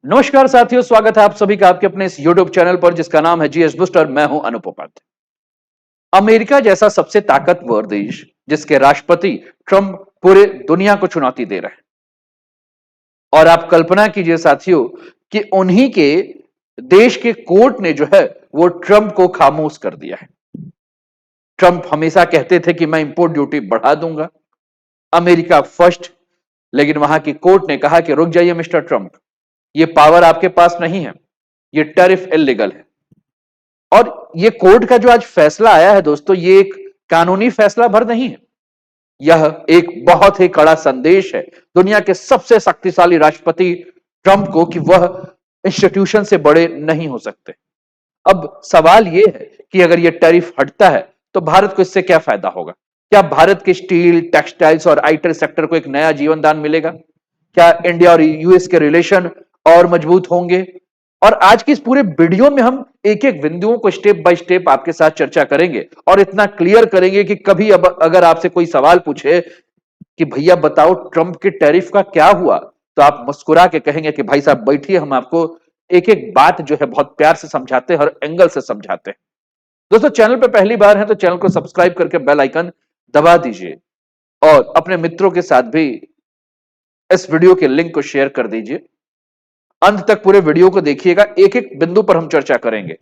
नमस्कार साथियों, स्वागत है आप सभी का आपके अपने इस YouTube चैनल पर जिसका नाम है जीएस बूस्टर। मैं हूं अनुप उपाध्याय। अमेरिका जैसा सबसे ताकतवर देश जिसके राष्ट्रपति ट्रंप पूरे दुनिया को चुनौती दे रहे हैं। और आप कल्पना कीजिए साथियों कि उन्हीं के देश के कोर्ट ने जो है वो ट्रंप को खामोश कर दिया है। ट्रंप हमेशा कहते थे कि मैं इंपोर्ट ड्यूटी बढ़ा दूंगा, अमेरिका फर्स्ट। लेकिन वहां की कोर्ट ने कहा कि रुक जाइए मिस्टर ट्रंप, ये पावर आपके पास नहीं है, ये टैरिफ इलीगल है। और ये कोर्ट का जो आज फैसला आया है दोस्तों, ये एक कानूनी फैसला भर नहीं है, यह एक बहुत ही कड़ा संदेश है दुनिया के सबसे शक्तिशाली राष्ट्रपति ट्रंप को कि वह इंस्टीट्यूशन से बड़े नहीं हो सकते। अब सवाल यह है कि अगर यह टैरिफ हटता है तो भारत को इससे क्या फायदा होगा? क्या भारत के स्टील, टेक्सटाइल्स और आईटी सेक्टर को एक नया जीवन दान मिलेगा? क्या इंडिया और यूएस के रिलेशन और मजबूत होंगे? और आज की इस पूरे वीडियो में हम एक एक बिंदुओं को स्टेप बाय स्टेप आपके साथ चर्चा करेंगे और इतना क्लियर करेंगे कि कभी अब अगर आपसे कोई सवाल पूछे कि भैया बताओ ट्रंप के टैरिफ का क्या हुआ, तो आप मुस्कुरा के कहेंगे कि भाई साहब बैठिए, हम आपको एक एक बात जो है बहुत प्यार से समझाते हैं, हर एंगल से समझाते हैं। दोस्तों, चैनल पे पहली बार है तो चैनल को सब्सक्राइब करके बेल आइकन दबा दीजिए और अपने मित्रों के साथ भी इस वीडियो के लिंक को शेयर कर दीजिए। अंत तक पूरे वीडियो को देखिएगा, एक एक बिंदु पर हम चर्चा करेंगे।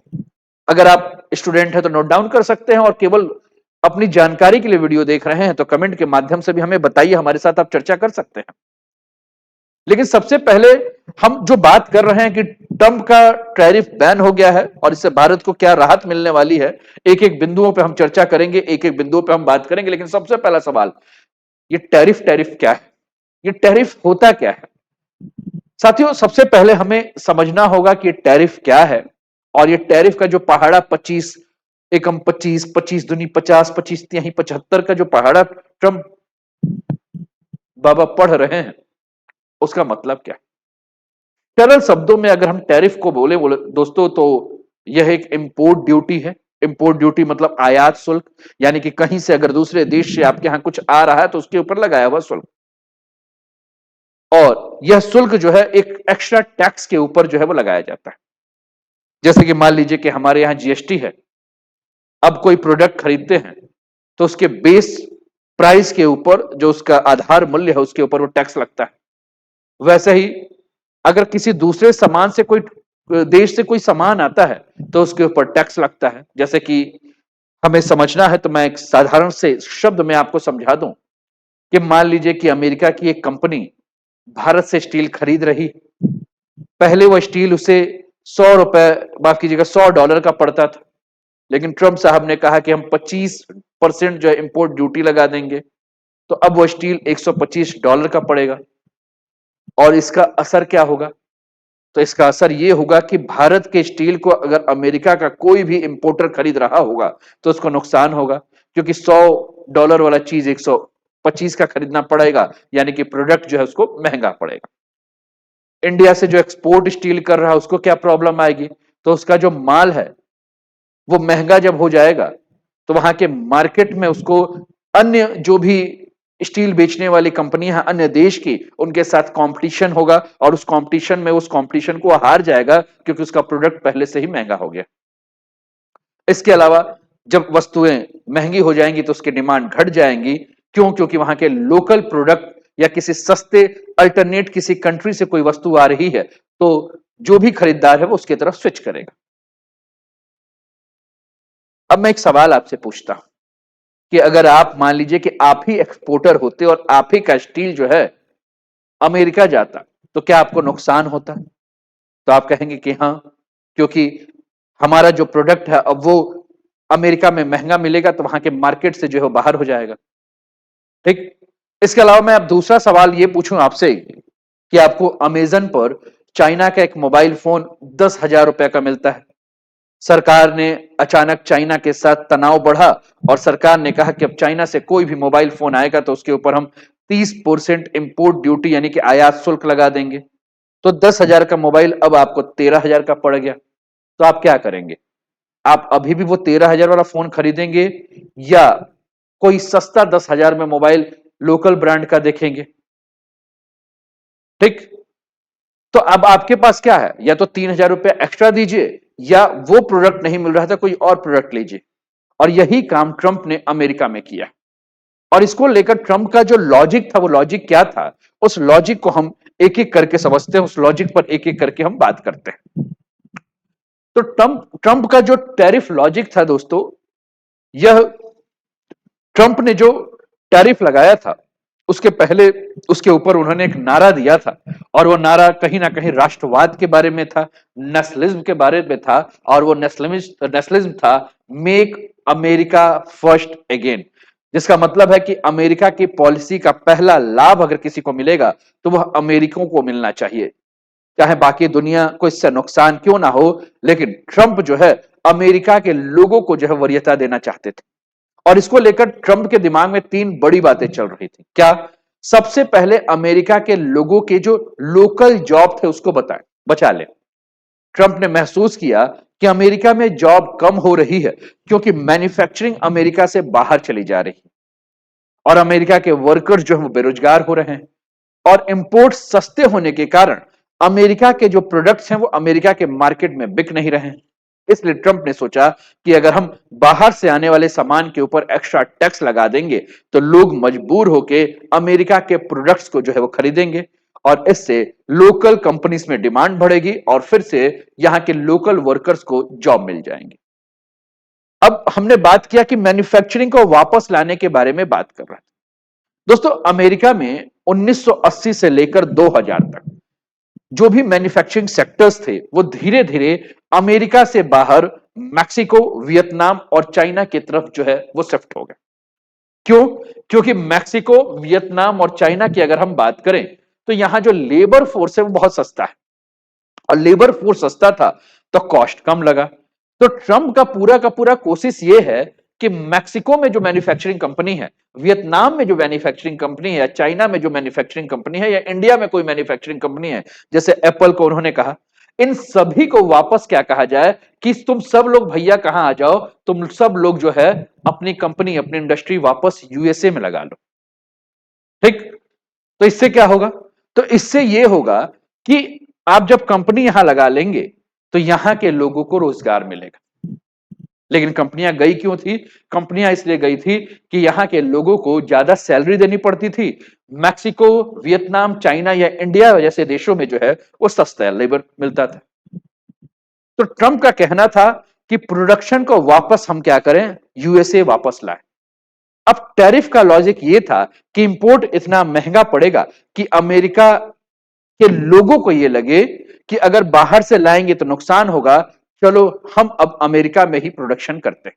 अगर आप स्टूडेंट हैं तो नोट डाउन कर सकते हैं और केवल अपनी जानकारी के लिए वीडियो देख रहे हैं तो कमेंट के माध्यम से भी हमें बताइए, हमारे साथ आप चर्चा कर सकते हैं। लेकिन सबसे पहले हम जो बात कर रहे हैं कि ट्रंप का टैरिफ बैन हो गया है और इससे भारत को क्या राहत मिलने वाली है, एक एक बिंदुओं पे हम चर्चा करेंगे, एक एक बिंदुओं पे हम बात करेंगे। लेकिन सबसे पहला सवाल, ये टैरिफ टैरिफ क्या है? ये टैरिफ होता क्या है? साथियों, सबसे पहले हमें समझना होगा कि टैरिफ क्या है। और ये टैरिफ का जो पहाड़ा 25 एकम 25 25 दूनी 50 25 तिहाई 75 का जो पहाड़ा ट्रंप बाबा पढ़ रहे हैं, उसका मतलब क्या है? सरल शब्दों में अगर हम टैरिफ को बोले दोस्तों, तो यह एक इंपोर्ट ड्यूटी है। इंपोर्ट ड्यूटी मतलब आयात शुल्क, यानी कि कहीं से अगर दूसरे देश से आपके यहां कुछ आ रहा है तो उसके ऊपर लगाया हुआ शुल्क। और यह शुल्क जो है एक एक्स्ट्रा टैक्स के ऊपर जो है वो लगाया जाता है। जैसे कि मान लीजिए कि हमारे यहां जीएसटी है। अब कोई प्रोडक्ट खरीदते हैं तो उसके बेस प्राइस के ऊपर जो उसका आधार मूल्य है उसके ऊपर वो टैक्स लगता है। वैसे ही अगर किसी दूसरे सामान से कोई देश से कोई सामान आता है तो उसके ऊपर टैक्स लगता है। जैसे कि हमें समझना है तो मैं एक साधारण से शब्द में आपको समझा दूं कि मान लीजिए कि अमेरिका की एक कंपनी भारत से स्टील खरीद रही। पहले वो स्टील उसे 100 रुपए, माफ कीजिएगा, $100 का पड़ता था। लेकिन ट्रंप साहब ने कहा कि हम 25% जो है इंपोर्ट ड्यूटी लगा देंगे, तो अब वो स्टील $125 का पड़ेगा। और इसका असर क्या होगा? तो इसका असर यह होगा कि भारत के स्टील को अगर अमेरिका का कोई भी इंपोर्टर खरीद रहा होगा तो उसको नुकसान होगा, क्योंकि $100 वाला चीज 125 का खरीदना पड़ेगा, यानी कि प्रोडक्ट जो है उसको महंगा पड़ेगा। इंडिया से जो एक्सपोर्ट स्टील कर रहा है उसको क्या प्रॉब्लम आएगी? तो उसका जो माल है वो महंगा जब हो जाएगा तो वहां के मार्केट में उसको अन्य जो भी स्टील बेचने वाली कंपनियां हैं अन्य देश की, उनके साथ कंपटीशन होगा और उस कंपटीशन में उस कंपटीशन को हार जाएगा, क्योंकि उसका प्रोडक्ट पहले से ही महंगा हो गया। इसके अलावा जब वस्तुएं महंगी हो जाएंगी तो उसकी डिमांड घट जाएंगी। क्यों? क्योंकि वहां के लोकल प्रोडक्ट या किसी सस्ते अल्टरनेट किसी कंट्री से कोई वस्तु आ रही है तो जो भी खरीदार है वो उसकी तरफ स्विच करेगा। अब मैं एक सवाल आपसे पूछता हूं कि अगर आप मान लीजिए कि आप ही एक्सपोर्टर होते और आप ही का स्टील जो है अमेरिका जाता, तो क्या आपको नुकसान होता? तो आप कहेंगे कि हां, क्योंकि हमारा जो प्रोडक्ट है अब वो अमेरिका में महंगा मिलेगा तो वहां के मार्केट से जो है बाहर हो जाएगा। ठीक। इसके अलावा मैं अब दूसरा सवाल ये पूछूं आपसे कि आपको अमेजन पर चाइना का एक मोबाइल फोन 10,000 रुपए का मिलता है। सरकार ने अचानक चाइना के साथ तनाव बढ़ा और सरकार ने कहा कि अब चाइना से कोई भी मोबाइल फोन आएगा तो उसके ऊपर हम 30% इंपोर्ट ड्यूटी यानी कि आयात शुल्क लगा देंगे। तो 10,000 का मोबाइल अब आपको 13,000 का पड़ गया। तो आप क्या करेंगे? आप अभी भी वो 13,000 वाला फोन खरीदेंगे या कोई सस्ता 10,000 में मोबाइल लोकल ब्रांड का देखेंगे? ठीक। तो अब आपके पास क्या है, या तो 3,000 रुपया एक्स्ट्रा दीजिए, या वो प्रोडक्ट नहीं मिल रहा था कोई और प्रोडक्ट लीजिए। और यही काम ट्रंप ने अमेरिका में किया। और इसको लेकर ट्रंप का जो लॉजिक था, वो लॉजिक क्या था, उस लॉजिक को हम एक एक करके समझते हैं, उस लॉजिक पर एक एक करके हम बात करते हैं। तो ट्रंप ट्रंप का जो टैरिफ लॉजिक था दोस्तों, यह ट्रंप ने जो टैरिफ लगाया था, उसके पहले उसके ऊपर उन्होंने एक नारा दिया था, और वो नारा कहीं ना कहीं राष्ट्रवाद के बारे में था, नेशनलिज्म के बारे में था। और वो नेशनलिज्म था, मेक अमेरिका फर्स्ट अगेन, जिसका मतलब है कि अमेरिका की पॉलिसी का पहला लाभ अगर किसी को मिलेगा तो वह अमेरिकियों को मिलना चाहिए, चाहे बाकी दुनिया को इससे नुकसान क्यों ना हो। लेकिन ट्रंप जो है, अमेरिका के लोगों को जो है वरीयता देना चाहते थे। और इसको लेकर ट्रंप के दिमाग में तीन बड़ी बातें चल रही थी। क्या? सबसे पहले अमेरिका के लोगों के जो लोकल जॉब थे उसको बचा ले। ट्रंप ने महसूस किया कि अमेरिका में जॉब कम हो रही है क्योंकि मैन्युफैक्चरिंग अमेरिका से बाहर चली जा रही है, और अमेरिका के वर्कर्स जो है वो बेरोजगार हो रहे हैं, और इंपोर्ट सस्ते होने के कारण अमेरिका के जो प्रोडक्ट्स हैं वो अमेरिका के मार्केट में बिक नहीं रहे हैं। इसलिए ट्रंप ने सोचा कि अगर हम बाहर से आने वाले सामान के ऊपर एक्स्ट्रा टैक्स लगा देंगे तो लोग मजबूर होकर अमेरिका के प्रोडक्ट्स को जो है वो खरीदेंगे, और इससे लोकल कंपनीज में डिमांड बढ़ेगी, और फिर से यहां के लोकल वर्कर्स को जॉब मिल जाएंगे। अब हमने बात किया कि मैन्युफैक्चरिंग को वापस लाने के बारे में बात कर रहे हैं। दोस्तों, अमेरिका में 1980 से लेकर 2000 तक जो भी मैन्युफैक्चरिंग सेक्टर्स थे वो धीरे धीरे अमेरिका से बाहर मैक्सिको, वियतनाम और चाइना की तरफ जो है वो शिफ्ट हो गए। क्यों? क्योंकि मैक्सिको, वियतनाम और चाइना की अगर हम बात करें तो यहां जो लेबर फोर्स है वो बहुत सस्ता है, और लेबर फोर्स सस्ता था तो कॉस्ट कम लगा। तो ट्रंप का पूरा कोशिश ये है कि मैक्सिको में जो मैन्युफैक्चरिंग कंपनी है, वियतनाम में जो मैन्युफैक्चरिंग कंपनी है, या चाइना में जो मैन्युफैक्चरिंग कंपनी है, या इंडिया में कोई मैन्युफैक्चरिंग कंपनी है, जैसे एप्पल को उन्होंने कहा, इन सभी को वापस क्या कहा जाए कि तुम सब लोग भैया कहां आ जाओ, तुम सब लोग जो है अपनी कंपनी, अपनी इंडस्ट्री वापस यूएसए में लगा लो। ठीक? तो इससे क्या होगा? तो इससे यह होगा कि आप जब कंपनी यहां लगा लेंगे तो यहां के लोगों को रोजगार मिलेगा। लेकिन कंपनियां गई क्यों थी? कंपनियां इसलिए गई थी कि यहां के लोगों को ज्यादा सैलरी देनी पड़ती थी। मैक्सिको, वियतनाम, चाइना या इंडिया जैसे देशों में जो है वो सस्ता लेबर मिलता था। तो ट्रंप का कहना था कि प्रोडक्शन को वापस हम क्या करें, यूएसए वापस लाएं। अब टैरिफ का लॉजिक ये था कि इंपोर्ट इतना महंगा पड़ेगा कि अमेरिका के लोगों को ये लगे कि अगर बाहर से लाएंगे तो नुकसान होगा, चलो हम अब अमेरिका में ही प्रोडक्शन करते हैं।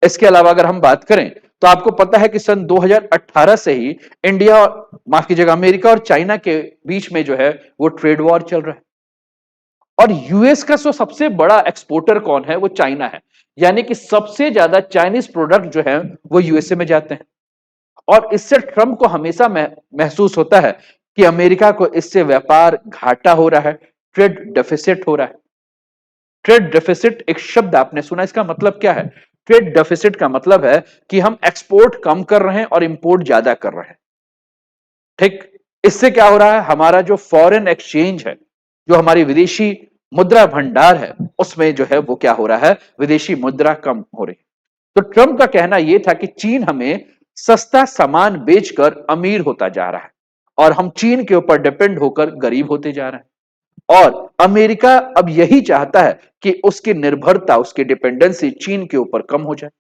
इसके अलावा अगर हम बात करें तो आपको पता है कि सन 2018 से ही इंडिया, माफ कीजिएगा, अमेरिका और चाइना के बीच में जो है वो ट्रेड वॉर चल रहा है। और यूएस का जो सबसे बड़ा एक्सपोर्टर कौन है? वो चाइना है। यानी कि सबसे ज्यादा चाइनीज प्रोडक्ट जो है वो यूएसए में जाते हैं। और इससे ट्रंप को हमेशा महसूस होता है कि अमेरिका को इससे व्यापार घाटा हो रहा है, ट्रेड डेफिसिट हो रहा है। ट्रेड डेफिसिट एक शब्द आपने सुना, इसका मतलब क्या है? ट्रेड डेफिसिट का मतलब है कि हम एक्सपोर्ट कम कर रहे हैं और इंपोर्ट ज्यादा कर रहे हैं। ठीक? इससे क्या हो रहा है? हमारा जो फॉरेन एक्सचेंज है, जो हमारी विदेशी मुद्रा भंडार है, उसमें जो है वो क्या हो रहा है, विदेशी मुद्रा कम हो रही है। तो ट्रंप का कहना यह था कि चीन हमें सस्ता सामान बेचकर अमीर होता जा रहा है, और हम चीन के ऊपर डिपेंड होकर गरीब होते जा रहे हैं। और अमेरिका अब यही चाहता है कि उसकी निर्भरता, उसकी डिपेंडेंसी चीन के ऊपर कम हो जाए।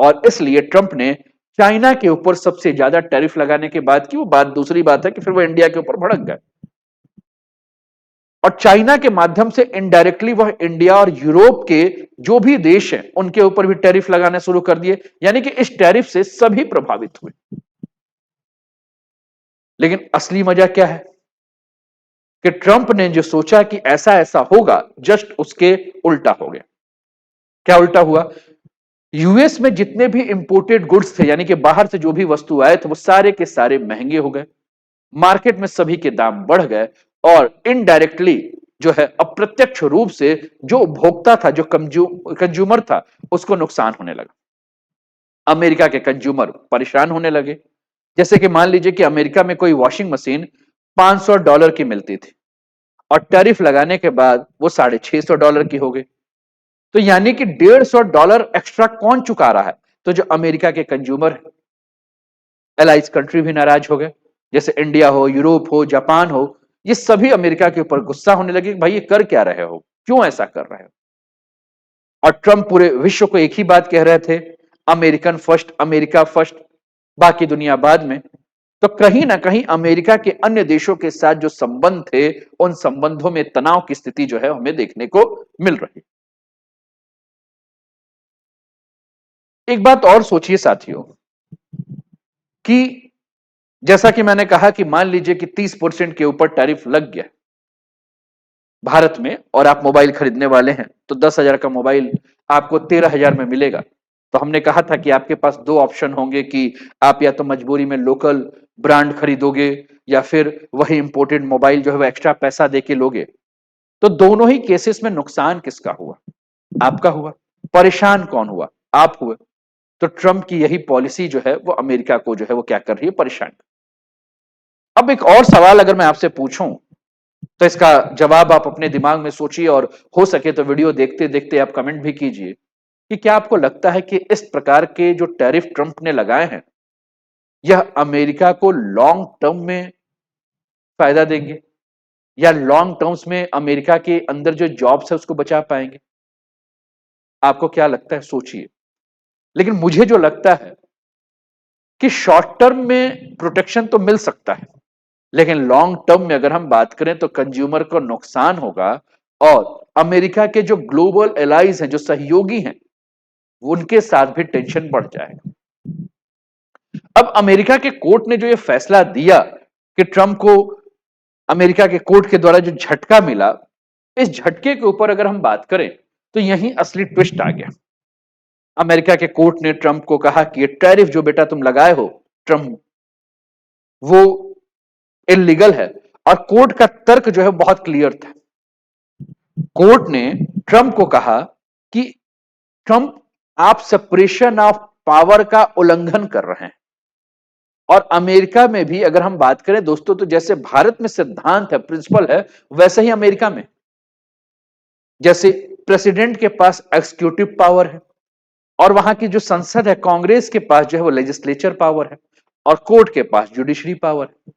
और इसलिए ट्रंप ने चाइना के ऊपर सबसे ज्यादा टैरिफ लगाने के बाद की, वो बात दूसरी बात है कि फिर वो इंडिया के ऊपर भड़क गए, और चाइना के माध्यम से इनडायरेक्टली वह इंडिया और यूरोप के जो भी देश हैं उनके ऊपर भी टैरिफ लगाने शुरू कर दिए। यानी कि इस टैरिफ से सभी प्रभावित हुए। लेकिन असली मजा क्या है कि ट्रंप ने जो सोचा कि ऐसा ऐसा होगा, जस्ट उसके उल्टा हो गया। क्या उल्टा हुआ? यूएस में जितने भी इंपोर्टेड गुड्स थे, यानी कि बाहर से जो भी वस्तु आए थे, वो सारे के सारे महंगे हो गए। मार्केट में सभी के दाम बढ़ गए, और इनडायरेक्टली जो है अप्रत्यक्ष रूप से जो उपभोक्ता था, जो कंज्यूमर था, उसको नुकसान होने लगा। अमेरिका के कंज्यूमर परेशान होने लगे। जैसे कि मान लीजिए कि अमेरिका में कोई वॉशिंग मशीन $500 की मिलती थी और टैरिफ लगाने के बाद वो $650 की हो गई। तो यानी कि $150 एक्स्ट्रा कौन चुका रहा है? तो जो अमेरिका के कंज्यूमर है। एलाइज कंट्री भी नाराज हो गए, जैसे इंडिया हो, यूरोप हो, जापान हो, ये सभी अमेरिका के ऊपर गुस्सा होने लगे कि भाई ये कर क्या रहे हो, क्यों ऐसा कर रहे हो। और ट्रंप पूरे विश्व को एक ही बात कह रहे थे, अमेरिकन फर्स्ट, अमेरिका फर्स्ट, बाकी दुनिया बाद में। तो कहीं ना कहीं अमेरिका के अन्य देशों के साथ जो संबंध थे, उन संबंधों में तनाव की स्थिति जो है हमें देखने को मिल रही। एक बात और सोचिए साथियों, कि जैसा कि मैंने कहा कि मान लीजिए कि 30% के ऊपर टैरिफ लग गया भारत में, और आप मोबाइल खरीदने वाले हैं, तो 10,000 का मोबाइल आपको 13,000 में मिलेगा। तो हमने कहा था कि आपके पास दो ऑप्शन होंगे, कि आप या तो मजबूरी में लोकल ब्रांड खरीदोगे, या फिर वही इंपोर्टेड मोबाइल जो है वो एक्स्ट्रा पैसा देके लोगे। तो दोनों ही केसेस में नुकसान किसका हुआ? आपका हुआ। परेशान कौन हुआ? आप हुए। तो ट्रंप की यही पॉलिसी जो है वो अमेरिका को जो है वो क्या कर रही है? परेशान। अब एक और सवाल अगर मैं आपसे पूछूं, तो इसका जवाब आप अपने दिमाग में सोचिए, और हो सके तो वीडियो देखते देखते आप कमेंट भी कीजिए, कि क्या आपको लगता है कि इस प्रकार के जो टैरिफ ट्रंप ने लगाए हैं, यह अमेरिका को लॉन्ग टर्म में फायदा देंगे, या लॉन्ग टर्म्स में अमेरिका के अंदर जो जॉब्स है उसको बचा पाएंगे? आपको क्या लगता है? सोचिए। लेकिन मुझे जो लगता है कि शॉर्ट टर्म में प्रोटेक्शन तो मिल सकता है, लेकिन लॉन्ग टर्म में अगर हम बात करें तो कंज्यूमर को नुकसान होगा, और अमेरिका के जो ग्लोबल एलाइज हैं, जो सहयोगी हैं, उनके साथ भी टेंशन बढ़ जाएगा। अब अमेरिका के कोर्ट ने जो ये फैसला दिया कि ट्रंप को अमेरिका के कोर्ट के द्वारा जो झटका मिला, इस झटके के ऊपर अगर हम बात करें तो यही असली ट्विस्ट आ गया। अमेरिका के कोर्ट ने ट्रंप को कहा कि ये टैरिफ जो बेटा तुम लगाए हो ट्रंप, वो इलीगल है। और कोर्ट का तर्क जो है बहुत क्लियर था। कोर्ट ने ट्रंप को कहा कि ट्रंप, आप सेपरेशन ऑफ पावर का उल्लंघन कर रहे हैं। और अमेरिका में भी अगर हम बात करें दोस्तों, तो जैसे भारत में सिद्धांत है, प्रिंसिपल है, वैसे ही अमेरिका में, जैसे प्रेसिडेंट के पास एग्जीक्यूटिव पावर है, और वहां की जो संसद है, कांग्रेस के पास जो है वो लेजिस्लेचर पावर है, और कोर्ट के पास जुडिशरी पावर है।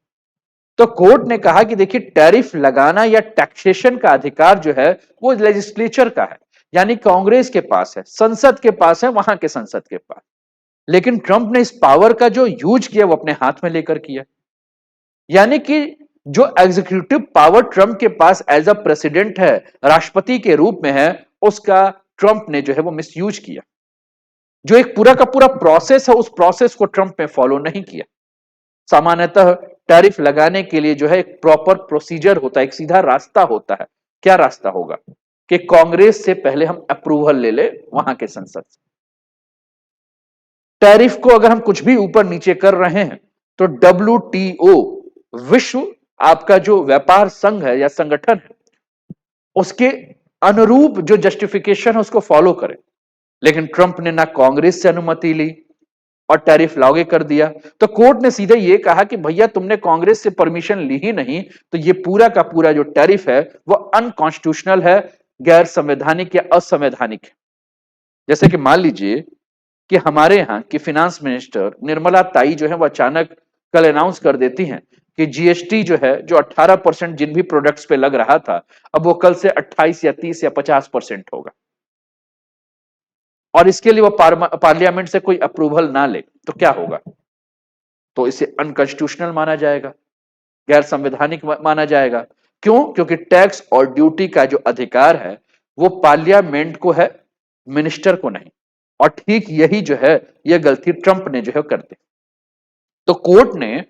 तो कोर्ट ने कहा कि देखिए, टैरिफ लगाना या टैक्सेशन का अधिकार जो है वो लेजिस्लेचर का है, यानी कांग्रेस के पास है, संसद के पास है, वहां के संसद के पास। लेकिन ट्रंप ने इस पावर का जो यूज किया वो अपने हाथ में लेकर किया। यानी कि जो एग्जीक्यूटिव पावर ट्रंप के पास एज अ प्रेसिडेंट है, राष्ट्रपति के रूप में है, उसका ट्रंप ने जो है वो मिसयूज किया। जो एक पूरा का पूरा प्रोसेस है, उस प्रोसेस को ट्रंप ने फॉलो नहीं किया। सामान्यतः टैरिफ लगाने के लिए जो है एक प्रॉपर प्रोसीजर होता है, एक सीधा रास्ता होता है। क्या रास्ता होगा? कि कांग्रेस से पहले हम अप्रूवल ले ले, वहां के संसद से। टैरिफ को अगर हम कुछ भी ऊपर नीचे कर रहे हैं, तो WTO, विश्व आपका जो व्यापार संघ है या संगठन है, उसके अनुरूप जो जस्टिफिकेशन है उसको फॉलो करें। लेकिन ट्रंप ने ना कांग्रेस से अनुमति ली और टैरिफ लागू कर दिया। तो कोर्ट ने सीधे ये कहा कि भैया, तुमने कांग्रेस से परमिशन ली ही नहीं, तो ये पूरा का पूरा जो टैरिफ है वो अनकॉन्स्टिट्यूशनल है, गैर संवैधानिक या असंवैधानिक है। जैसे कि मान लीजिए कि हमारे यहाँ की फिनेंस मिनिस्टर निर्मला ताई जो है वो अचानक कल अनाउंस कर देती हैं कि जीएसटी जो है, जो 18% जिन भी प्रोडक्ट्स पे लग रहा था, अब वो कल से 28 या 30 या 50% होगा। और इसके लिए वो पार्लियामेंट से कोई अप्रूवल ना ले, तो क्या होगा? तो इसे अनकॉन्स्टिट्यूशनल माना जाएगा, गैर संवैधानिक माना जाएगा। क्यों? क्योंकि टैक्स और ड्यूटी का जो अधिकार है वो पार्लियामेंट को है, मिनिस्टर को नहीं। और ठीक यही जो है, यह गलती ट्रंप ने जो है कर दी। तो कोर्ट ने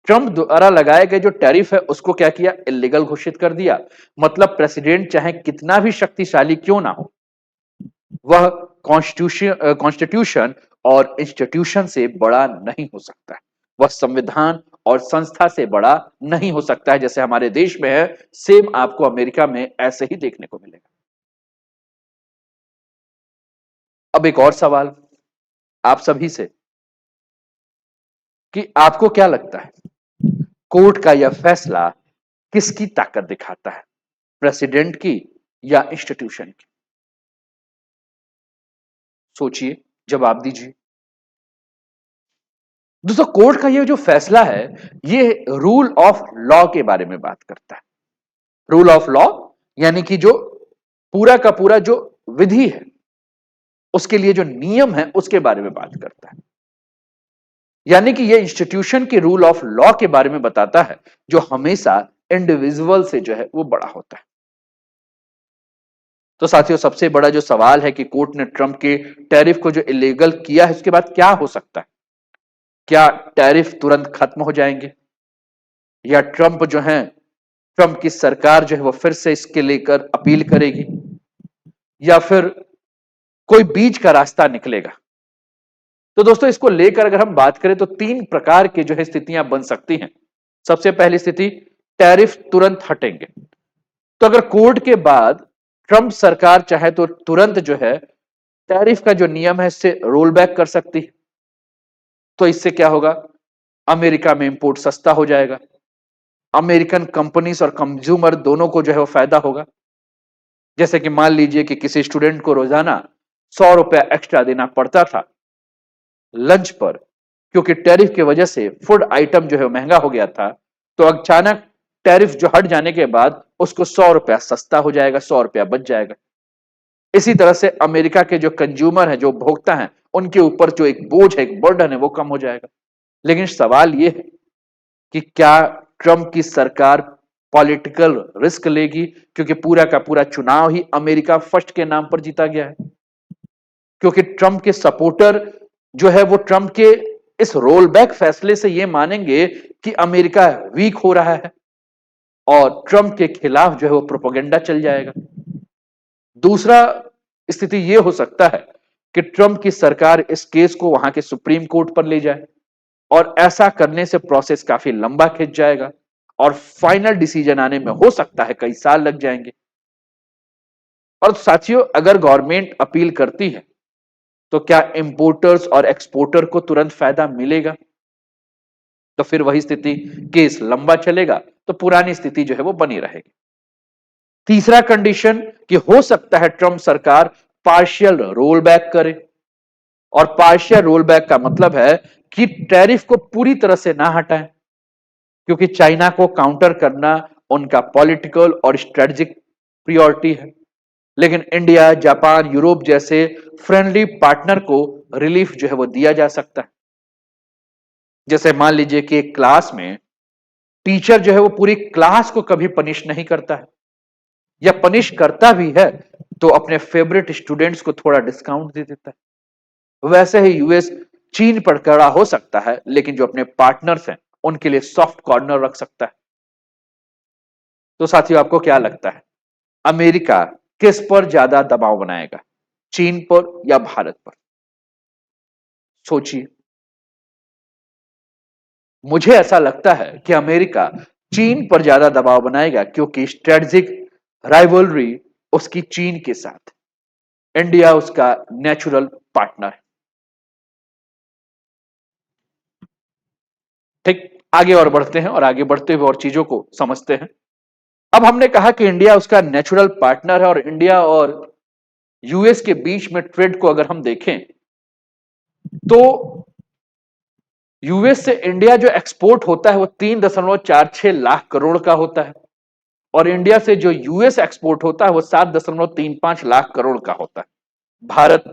ट्रंप द्वारा लगाए गए जो टैरिफ है उसको क्या किया? इलीगल घोषित कर दिया। मतलब प्रेसिडेंट चाहे कितना भी शक्तिशाली क्यों ना हो, वह कॉन्स्टिट्यूशन और इंस्टीट्यूशन से बड़ा नहीं हो सकता है। वह संविधान और संस्था से बड़ा नहीं हो सकता है। जैसे हमारे देश में है, सेम आपको अमेरिका में ऐसे ही देखने को मिलेगा। अब एक और सवाल आप सभी से, कि आपको क्या लगता है, कोर्ट का यह फैसला किसकी ताकत दिखाता है, प्रेसिडेंट की या इंस्टीट्यूशन की? सोचिए, जवाब दीजिए। दोस्तों, कोर्ट का ये जो फैसला है, ये रूल ऑफ लॉ के बारे में बात करता है। रूल ऑफ लॉ यानी कि जो पूरा का पूरा जो विधि है, उसके लिए जो नियम है, उसके बारे में बात करता है। यानी कि ये इंस्टीट्यूशन के रूल ऑफ लॉ के बारे में बताता है, जो हमेशा इंडिविजुअल से जो है वो बड़ा होता है। तो साथियों, सबसे बड़ा जो सवाल है कि कोर्ट ने ट्रंप के टैरिफ को जो इलीगल किया है, उसके बाद क्या हो सकता है? क्या टैरिफ तुरंत खत्म हो जाएंगे, या ट्रंप की सरकार जो है वो फिर से इसके लेकर अपील करेगी, या फिर कोई बीच का रास्ता निकलेगा? तो दोस्तों, इसको लेकर अगर हम बात करें तो तीन प्रकार के जो है स्थितियां बन सकती हैं। सबसे पहली स्थिति, टैरिफ तुरंत हटेंगे। तो अगर कोर्ट के बाद ट्रंप सरकार चाहे तो तुरंत जो है टैरिफ का जो नियम है इससे रोल बैक कर सकती है। तो इससे क्या होगा? अमेरिका में इंपोर्ट सस्ता हो जाएगा, अमेरिकन कंपनीज और कंज्यूमर दोनों को जो है वो फायदा होगा। जैसे कि मान लीजिए कि किसी स्टूडेंट को रोजाना 100 रुपया एक्स्ट्रा देना पड़ता था लंच पर, क्योंकि टैरिफ की वजह से फूड आइटम जो है महंगा हो गया था। तो अचानक टैरिफ जो हट जाने के बाद उसको 100 रुपया सस्ता हो जाएगा, 100 रुपया बच जाएगा। इसी तरह से अमेरिका के जो कंज्यूमर है, जो उपभोक्ता हैं, उनके ऊपर जो एक बोझ है, एक बर्डन है, वो कम हो जाएगा। लेकिन सवाल यह है कि क्या ट्रंप की सरकार पॉलिटिकल रिस्क लेगी, क्योंकि पूरा का पूरा चुनाव ही अमेरिका फर्स्ट के नाम पर जीता गया है। क्योंकि ट्रंप के सपोर्टर जो है वो ट्रंप के इस रोल बैक फैसले से ये मानेंगे कि अमेरिका वीक हो रहा है, और ट्रंप के खिलाफ जो है वो प्रोपेगेंडा चल जाएगा। दूसरा स्थिति यह हो सकता है कि ट्रंप की सरकार इस केस को वहां के सुप्रीम कोर्ट पर ले जाए, और ऐसा करने से प्रोसेस काफी लंबा खिंच जाएगा, और फाइनल डिसीजन आने में हो सकता है कई साल लग जाएंगे। और साथियों, अगर गवर्नमेंट अपील करती है तो क्या इंपोर्टर्स और एक्सपोर्टर को तुरंत फायदा मिलेगा? तो फिर वही स्थिति, केस लंबा चलेगा, तो पुरानी स्थिति जो है वो बनी रहेगी। तीसरा कंडीशन कि हो सकता है ट्रंप सरकार पार्शियल रोल बैक करे, और पार्शियल रोल बैक का मतलब है कि टैरिफ को पूरी तरह से ना हटाएं, क्योंकि चाइना को काउंटर करना उनका पॉलिटिकल और स्ट्रेटेजिक प्रायोरिटी है। लेकिन इंडिया, जापान, यूरोप जैसे फ्रेंडली पार्टनर को रिलीफ जो है वो दिया जा सकता है। जैसे मान लीजिए कि एक क्लास में टीचर जो है वो पूरी क्लास को कभी पनिश नहीं करता है, या पनिश करता भी है तो अपने फेवरेट स्टूडेंट्स को थोड़ा डिस्काउंट दे देता है। वैसे ही यूएस चीन पर कड़ा हो सकता है, लेकिन जो अपने पार्टनर्स हैं उनके लिए सॉफ्ट कॉर्नर रख सकता है। तो साथियों, आपको क्या लगता है, अमेरिका किस पर ज्यादा दबाव बनाएगा, चीन पर या भारत पर? सोचिए। मुझे ऐसा लगता है कि अमेरिका चीन पर ज्यादा दबाव बनाएगा, क्योंकि स्ट्रेटेजिक राइवलरी उसकी चीन के साथ, इंडिया उसका नेचुरल पार्टनर है। ठीक, आगे और बढ़ते हैं, और आगे बढ़ते हुए और चीजों को समझते हैं। अब हमने कहा कि इंडिया उसका नेचुरल पार्टनर है, और इंडिया और यूएस के बीच में ट्रेड को अगर हम देखें तो यूएस से इंडिया जो एक्सपोर्ट होता है वो 3.46 लाख करोड़ का होता है, और इंडिया से जो यूएस एक्सपोर्ट होता है वो 7.35 लाख करोड़ का होता है। भारत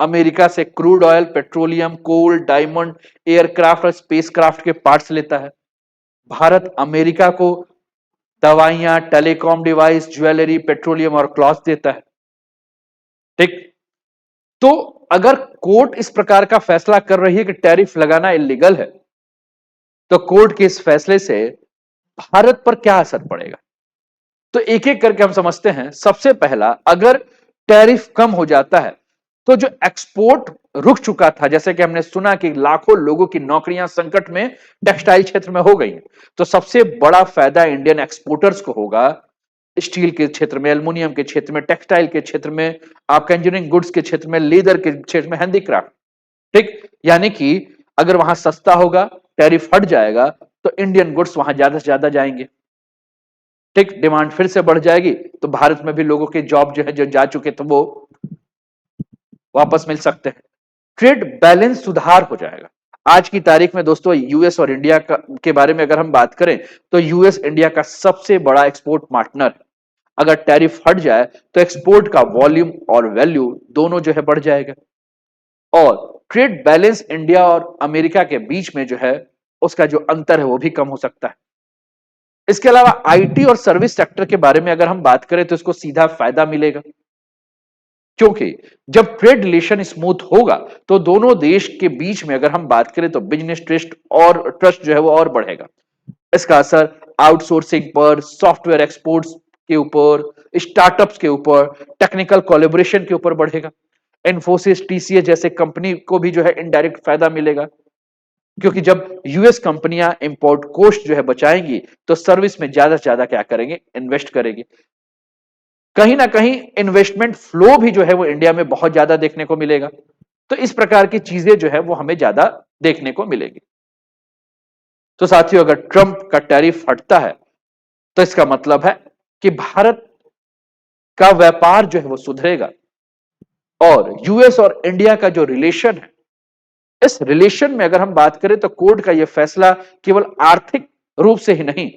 अमेरिका से क्रूड ऑयल, पेट्रोलियम, कोल, डायमंड, एयरक्राफ्ट और स्पेसक्राफ्ट के पार्ट्स लेता है। भारत अमेरिका को दवाइयां, टेलीकॉम डिवाइस, ज्वेलरी, पेट्रोलियम और क्लॉथ देता है। ठीक, तो अगर कोर्ट इस प्रकार का फैसला कर रही है कि टैरिफ लगाना इलीगल है, तो कोर्ट के इस फैसले से भारत पर क्या असर पड़ेगा? तो एक एक करके हम समझते हैं। सबसे पहला, अगर टैरिफ कम हो जाता है तो जो एक्सपोर्ट रुक चुका था, जैसे कि हमने सुना कि लाखों लोगों की नौकरियां संकट में टेक्सटाइल क्षेत्र में हो गई, तो सबसे बड़ा फायदा इंडियन एक्सपोर्टर्स को होगा। स्टील के क्षेत्र में, एल्युमिनियम के क्षेत्र में, टेक्सटाइल के क्षेत्र में, आपका इंजीनियरिंग गुड्स के क्षेत्र में, लेदर के क्षेत्र में, हैंडीक्राफ्ट। ठीक, यानी कि अगर वहां सस्ता होगा, टैरिफ हट जाएगा, तो इंडियन गुड्स वहां ज्यादा से ज्यादा जाएंगे। ठीक, डिमांड फिर से बढ़ जाएगी तो भारत में भी लोगों के जॉब जो है, जो जा चुके थे, वो वापस मिल सकते हैं। ट्रेड बैलेंस सुधार हो जाएगा। आज की तारीख में दोस्तों यूएस और इंडिया के बारे में अगर हम बात करें तो यूएस इंडिया का सबसे बड़ा एक्सपोर्ट पार्टनर। अगर टैरिफ हट जाए तो एक्सपोर्ट का वॉल्यूम और वैल्यू दोनों जो है बढ़ जाएगा, और ट्रेड बैलेंस इंडिया और अमेरिका के बीच में जो है उसका जो अंतर है वो भी कम हो सकता है। इसके अलावा आईटी और सर्विस सेक्टर के बारे में अगर हम बात करें तो इसको सीधा फायदा मिलेगा, क्योंकि जब ट्रेड रिलेशन स्मूथ होगा तो दोनों देश के बीच में अगर हम बात करें तो बिजनेस ट्रस्ट जो है वो और बढ़ेगा। इसका असर आउटसोर्सिंग पर, सॉफ्टवेयर एक्सपोर्ट्स के ऊपर, स्टार्टअप्स के ऊपर, टेक्निकल कोलैबोरेशन के ऊपर बढ़ेगा। इन्फोसिस, टीसीएस जैसे कंपनी को भी जो है इनडायरेक्ट फायदा मिलेगा, क्योंकि जब यूएस कंपनियां इंपोर्ट कॉस्ट जो है बचाएंगी तो सर्विस में ज्यादा से ज्यादा क्या करेंगे, इन्वेस्ट करेंगे। कहीं ना कहीं इन्वेस्टमेंट फ्लो भी जो है वो इंडिया में बहुत ज्यादा देखने को मिलेगा। तो इस प्रकार की चीजें जो है वो हमें ज्यादा देखने को मिलेगी। तो साथियों, अगर ट्रंप का टैरिफ हटता है तो इसका मतलब है कि भारत का व्यापार जो है वो सुधरेगा, और यूएस और इंडिया का जो रिलेशन है, इस रिलेशन में अगर हम बात करें तो कोर्ट का यह फैसला केवल आर्थिक रूप से ही नहीं,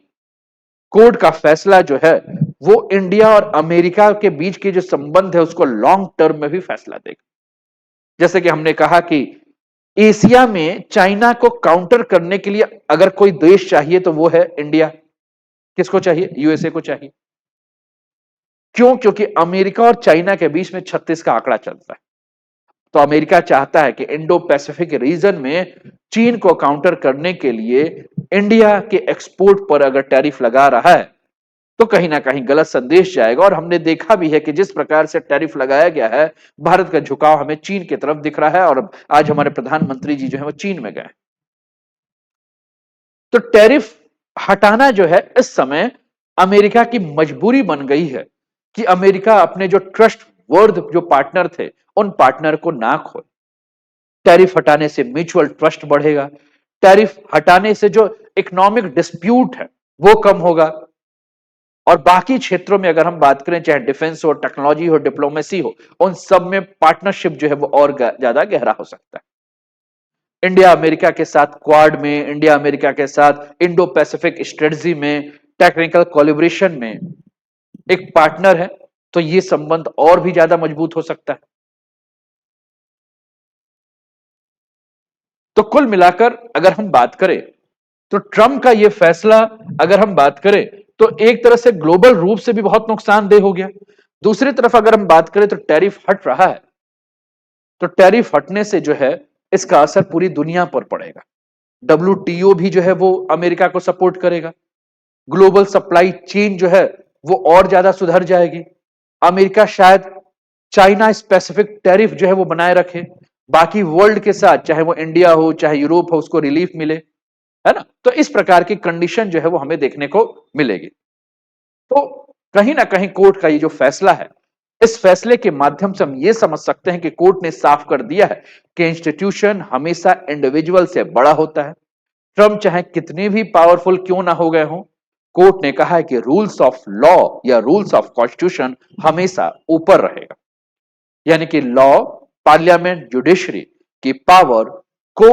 कोर्ट का फैसला जो है वो इंडिया और अमेरिका के बीच के जो संबंध है उसको लॉन्ग टर्म में भी फैसला देगा। जैसे कि हमने कहा कि एशिया में चाइना को काउंटर करने के लिए अगर कोई देश चाहिए तो वो है इंडिया। किसको चाहिए? यूएसए को चाहिए। क्यों? क्योंकि अमेरिका और चाइना के बीच में 36 का आंकड़ा चलता है। तो अमेरिका चाहता है कि इंडो पैसिफिक रीजन में चीन को काउंटर करने के लिए इंडिया के एक्सपोर्ट पर अगर टैरिफ लगा रहा है तो कहीं ना कहीं गलत संदेश जाएगा। और हमने देखा भी है कि जिस प्रकार से टैरिफ लगाया गया है, भारत का झुकाव हमें चीन की तरफ दिख रहा है, और आज हमारे प्रधानमंत्री जी जो है वो चीन में गए। तो टैरिफ हटाना जो है इस समय अमेरिका की मजबूरी बन गई है कि अमेरिका अपने जो ट्रस्ट वर्द जो पार्टनर थे उन पार्टनर को ना खोए। टैरिफ हटाने से म्यूचुअल ट्रस्ट बढ़ेगा, टैरिफ हटाने से जो इकोनॉमिक डिस्प्यूट है वो कम होगा, और बाकी क्षेत्रों में अगर हम बात करें, चाहे डिफेंस हो, टेक्नोलॉजी हो, डिप्लोमेसी हो, उन सब में पार्टनरशिप जो है वो और ज्यादा गहरा हो सकता है। इंडिया अमेरिका के साथ क्वाड में, इंडिया अमेरिका के साथ इंडो पैसिफिक स्ट्रेटजी में, टेक्निकल कोलैबोरेशन में एक पार्टनर है, तो ये संबंध और भी ज्यादा मजबूत हो सकता है। तो कुल मिलाकर अगर हम बात करें तो ट्रंप का यह फैसला, अगर हम बात करें तो एक तरह से ग्लोबल रूप से भी बहुत नुकसानदेह हो गया। दूसरी तरफ अगर हम बात करें तो टैरिफ हट रहा है, तो टैरिफ हटने से जो है इसका असर पूरी दुनिया पर पड़ेगा। डब्ल्यूटीओ भी जो है वो अमेरिका को सपोर्ट करेगा, ग्लोबल सप्लाई चेन जो है वो और ज्यादा सुधर जाएगी। अमेरिका शायद चाइना स्पेसिफिक टैरिफ जो है वो बनाए रखे, बाकी वर्ल्ड के साथ, चाहे वो इंडिया हो चाहे यूरोप हो, उसको रिलीफ मिले, है ना। तो इस प्रकार की कंडीशन जो है वो हमें देखने को मिलेगी। तो कहीं ना कहीं कोर्ट का ये जो फैसला है, इस फैसले के माध्यम से हम ये समझ सकते हैं कि कोर्ट ने साफ कर दिया है कि इंस्टीट्यूशन हमेशा इंडिविजुअल से बड़ा होता है। ट्रम्प चाहे कितने भी पावरफुल क्यों ना हो गए हों, कोर्ट ने कहा है कि रूल्स ऑफ लॉ या रूल्स ऑफ कॉन्स्टिट्यूशन हमेशा ऊपर रहेगा। यानी कि लॉ, पार्लियामेंट, जुडिशरी की पावर को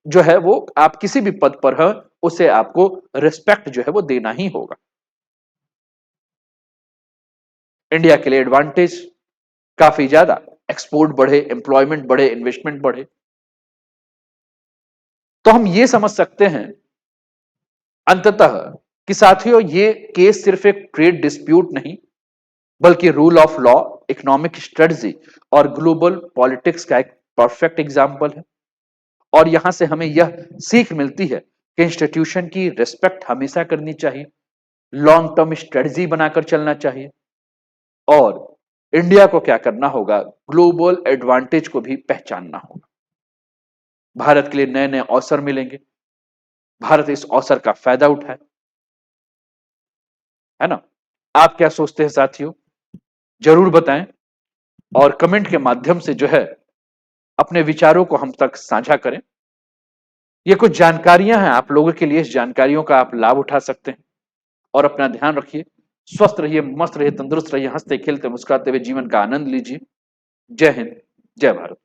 जो है वो आप किसी भी पद पर हो उसे आपको रिस्पेक्ट जो है वो देना ही होगा। इंडिया के लिए एडवांटेज काफी ज्यादा, एक्सपोर्ट बढ़े, एम्प्लॉयमेंट बढ़े, इन्वेस्टमेंट बढ़े। तो हम ये समझ सकते हैं अंततः कि साथियों ये केस सिर्फ एक ट्रेड डिस्प्यूट नहीं, बल्कि rule of law, economic strategy और ग्लोबल पॉलिटिक्स का एक परफेक्ट एग्जाम्पल है। और यहां से हमें यह सीख मिलती है कि इंस्टीट्यूशन की रिस्पेक्ट हमेशा करनी चाहिए, लॉन्ग टर्म स्ट्रेटजी बनाकर चलना चाहिए, और इंडिया को क्या करना होगा, ग्लोबल एडवांटेज को भी पहचानना होगा। भारत के लिए नए नए अवसर मिलेंगे, भारत इस अवसर का फायदा उठाए, है ना। आप क्या सोचते हैं साथियों, जरूर बताएं, और कमेंट के माध्यम से जो है अपने विचारों को हम तक साझा करें। ये कुछ जानकारियां हैं आप लोगों के लिए, इस जानकारियों का आप लाभ उठा सकते हैं। और अपना ध्यान रखिए, स्वस्थ रहिए, मस्त रहिए, तंदुरुस्त रहिए, हंसते खेलते मुस्कुराते हुए जीवन का आनंद लीजिए। जय हिंद, जय भारत।